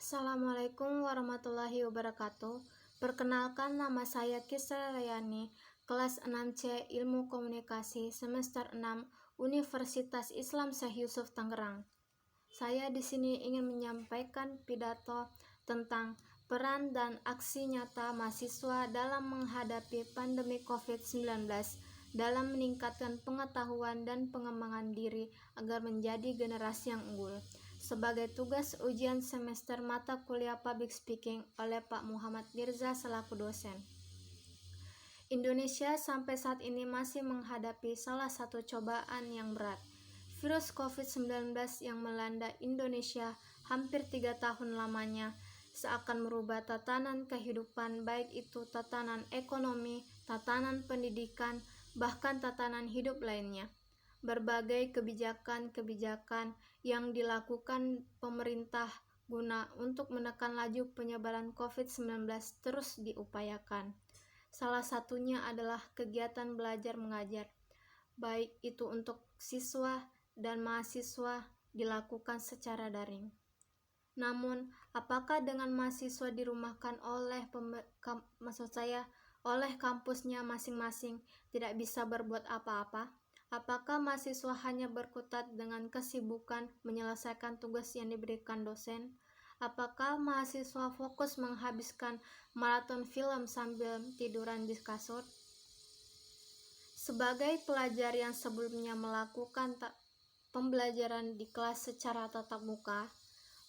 Assalamualaikum warahmatullahi wabarakatuh. Perkenalkan, nama saya Kisra Rayani, kelas 6C Ilmu Komunikasi semester 6 Universitas Islam Syekh Yusuf Tangerang. Saya di sini ingin menyampaikan pidato tentang peran dan aksi nyata mahasiswa dalam menghadapi pandemi COVID-19 dalam meningkatkan pengetahuan dan pengembangan diri agar menjadi generasi yang unggul. Sebagai tugas ujian semester mata kuliah Public Speaking oleh Pak Muhammad Mirza selaku dosen. Indonesia sampai saat ini masih menghadapi salah satu cobaan yang berat. Virus COVID-19 yang melanda Indonesia hampir 3 tahun lamanya seakan merubah tatanan kehidupan, baik itu tatanan ekonomi, tatanan pendidikan, bahkan tatanan hidup lainnya. Berbagai kebijakan-kebijakan yang dilakukan pemerintah guna untuk menekan laju penyebaran COVID-19 terus diupayakan. Salah satunya adalah kegiatan belajar mengajar, baik itu untuk siswa dan mahasiswa dilakukan secara daring. Namun, apakah dengan mahasiswa dirumahkan oleh oleh kampusnya masing-masing tidak bisa berbuat apa-apa? Apakah mahasiswa hanya berkutat dengan kesibukan menyelesaikan tugas yang diberikan dosen? Apakah mahasiswa fokus menghabiskan maraton film sambil tiduran di kasur? Sebagai pelajar yang sebelumnya melakukan pembelajaran di kelas secara tatap muka,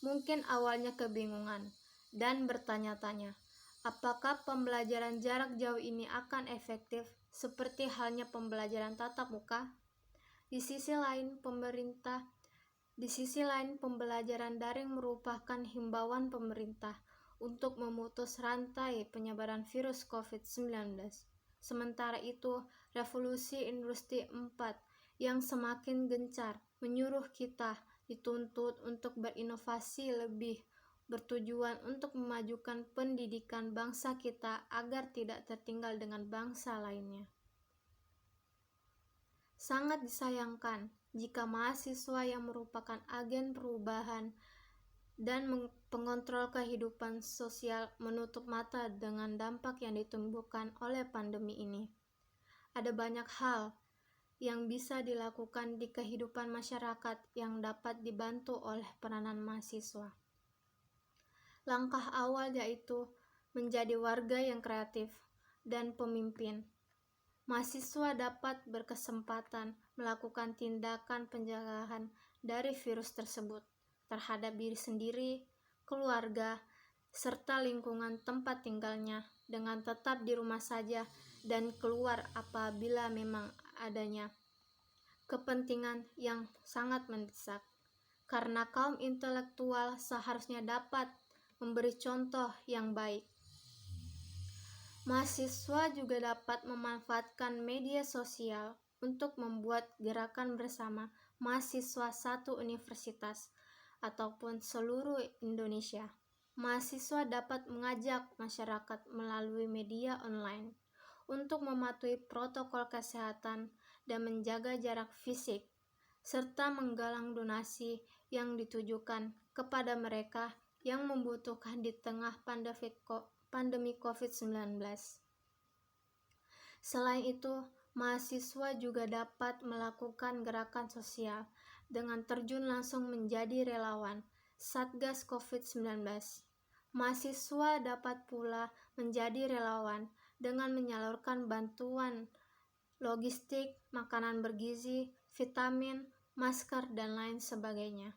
mungkin awalnya kebingungan dan bertanya-tanya, apakah pembelajaran jarak jauh ini akan efektif seperti halnya pembelajaran tatap muka? Di sisi lain, pembelajaran daring merupakan himbauan pemerintah untuk memutus rantai penyebaran virus COVID-19. Sementara itu, revolusi industri 4 yang semakin gencar menyuruh kita dituntut untuk berinovasi lebih bertujuan untuk memajukan pendidikan bangsa kita agar tidak tertinggal dengan bangsa lainnya. Sangat disayangkan jika mahasiswa yang merupakan agen perubahan dan pengontrol kehidupan sosial menutup mata dengan dampak yang ditimbulkan oleh pandemi ini. Ada banyak hal yang bisa dilakukan di kehidupan masyarakat yang dapat dibantu oleh peranan mahasiswa. Langkah awal yaitu menjadi warga yang kreatif dan pemimpin. Mahasiswa dapat berkesempatan melakukan tindakan pencegahan dari virus tersebut terhadap diri sendiri, keluarga, serta lingkungan tempat tinggalnya dengan tetap di rumah saja dan keluar apabila memang adanya kepentingan yang sangat mendesak. Karena kaum intelektual seharusnya dapat memberi contoh yang baik. Mahasiswa juga dapat memanfaatkan media sosial untuk membuat gerakan bersama mahasiswa satu universitas ataupun seluruh Indonesia. Mahasiswa dapat mengajak masyarakat melalui media online untuk mematuhi protokol kesehatan dan menjaga jarak fisik, serta menggalang donasi yang ditujukan kepada mereka yang membutuhkan di tengah pandemi COVID-19. Selain itu, mahasiswa juga dapat melakukan gerakan sosial dengan terjun langsung menjadi relawan Satgas COVID-19. Mahasiswa dapat pula menjadi relawan dengan menyalurkan bantuan logistik, makanan bergizi, vitamin, masker, dan lain sebagainya.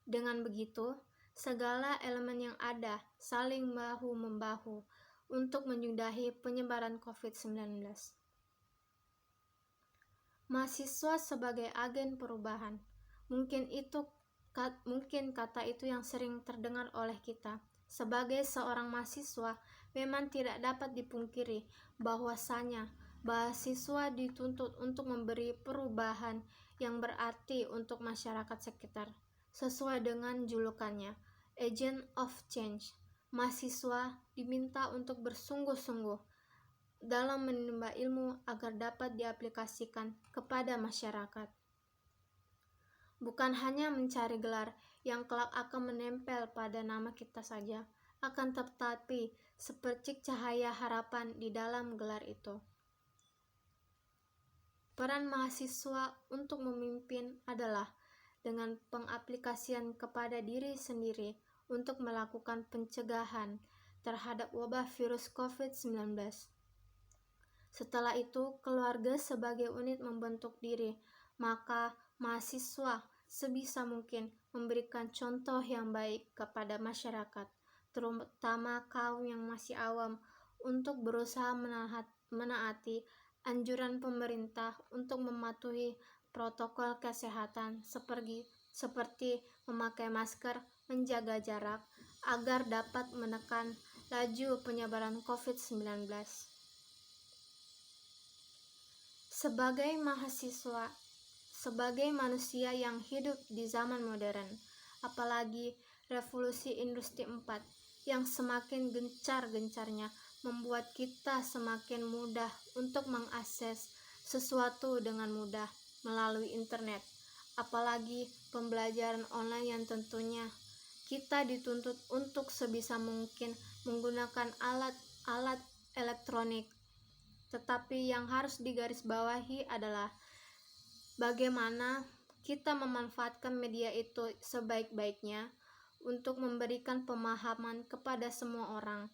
Dengan begitu, segala elemen yang ada saling bahu-membahu untuk menyudahi penyebaran COVID-19. Mahasiswa sebagai agen perubahan. Mungkin kata itu yang sering terdengar oleh kita. Sebagai seorang mahasiswa, memang tidak dapat dipungkiri bahwasanya mahasiswa dituntut untuk memberi perubahan yang berarti untuk masyarakat sekitar. Sesuai dengan julukannya, Agent of Change, mahasiswa diminta untuk bersungguh-sungguh dalam menimba ilmu agar dapat diaplikasikan kepada masyarakat. Bukan hanya mencari gelar yang kelak akan menempel pada nama kita saja, akan tetapi sepercik cahaya harapan di dalam gelar itu. Peran mahasiswa untuk memimpin adalah dengan pengaplikasian kepada diri sendiri untuk melakukan pencegahan terhadap wabah virus COVID-19. Setelah itu, keluarga sebagai unit membentuk diri, maka mahasiswa sebisa mungkin memberikan contoh yang baik kepada masyarakat, terutama kaum yang masih awam, untuk berusaha menaati anjuran pemerintah untuk mematuhi protokol kesehatan seperti memakai masker, menjaga jarak, agar dapat menekan laju penyebaran COVID-19. Sebagai mahasiswa, sebagai manusia yang hidup di zaman modern, apalagi revolusi industri 4 yang semakin gencar-gencarnya membuat kita semakin mudah untuk mengakses sesuatu dengan mudah melalui internet, apalagi pembelajaran online yang tentunya kita dituntut untuk sebisa mungkin menggunakan alat-alat elektronik. Tetapi yang harus digarisbawahi adalah bagaimana kita memanfaatkan media itu sebaik-baiknya untuk memberikan pemahaman kepada semua orang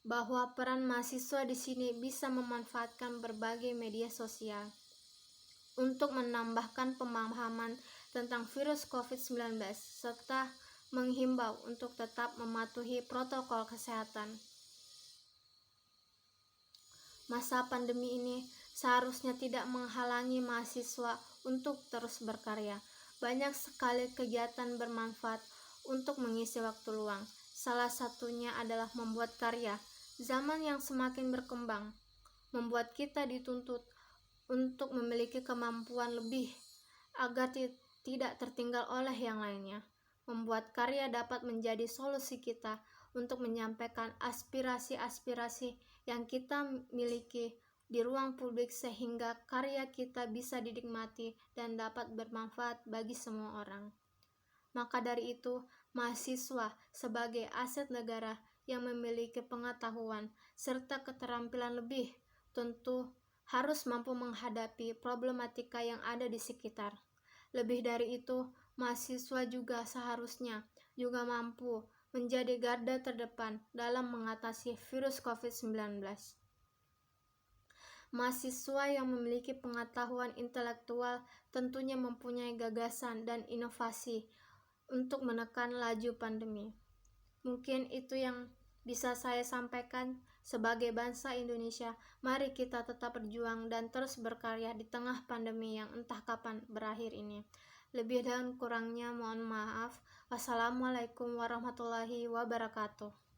bahwa peran mahasiswa di sini bisa memanfaatkan berbagai media sosial untuk menambahkan pemahaman tentang virus COVID-19 serta menghimbau untuk tetap mematuhi protokol kesehatan. Masa pandemi ini seharusnya tidak menghalangi mahasiswa untuk terus berkarya. Banyak sekali kegiatan bermanfaat untuk mengisi waktu luang. Salah satunya adalah membuat karya. Zaman yang semakin berkembang membuat kita dituntut untuk memiliki kemampuan lebih agar tidak tertinggal oleh yang lainnya. Membuat karya dapat menjadi solusi kita untuk menyampaikan aspirasi-aspirasi yang kita miliki di ruang publik sehingga karya kita bisa dinikmati dan dapat bermanfaat bagi semua orang. Maka dari itu, mahasiswa sebagai aset negara yang memiliki pengetahuan serta keterampilan lebih tentu harus mampu menghadapi problematika yang ada di sekitar. Lebih dari itu, mahasiswa juga seharusnya juga mampu menjadi garda terdepan dalam mengatasi virus COVID-19. Mahasiswa yang memiliki pengetahuan intelektual tentunya mempunyai gagasan dan inovasi untuk menekan laju pandemi. Mungkin itu yang bisa saya sampaikan. Sebagai bangsa Indonesia, mari kita tetap berjuang dan terus berkarya di tengah pandemi yang entah kapan berakhir ini. Lebih dan kurangnya mohon maaf. Wassalamualaikum warahmatullahi wabarakatuh.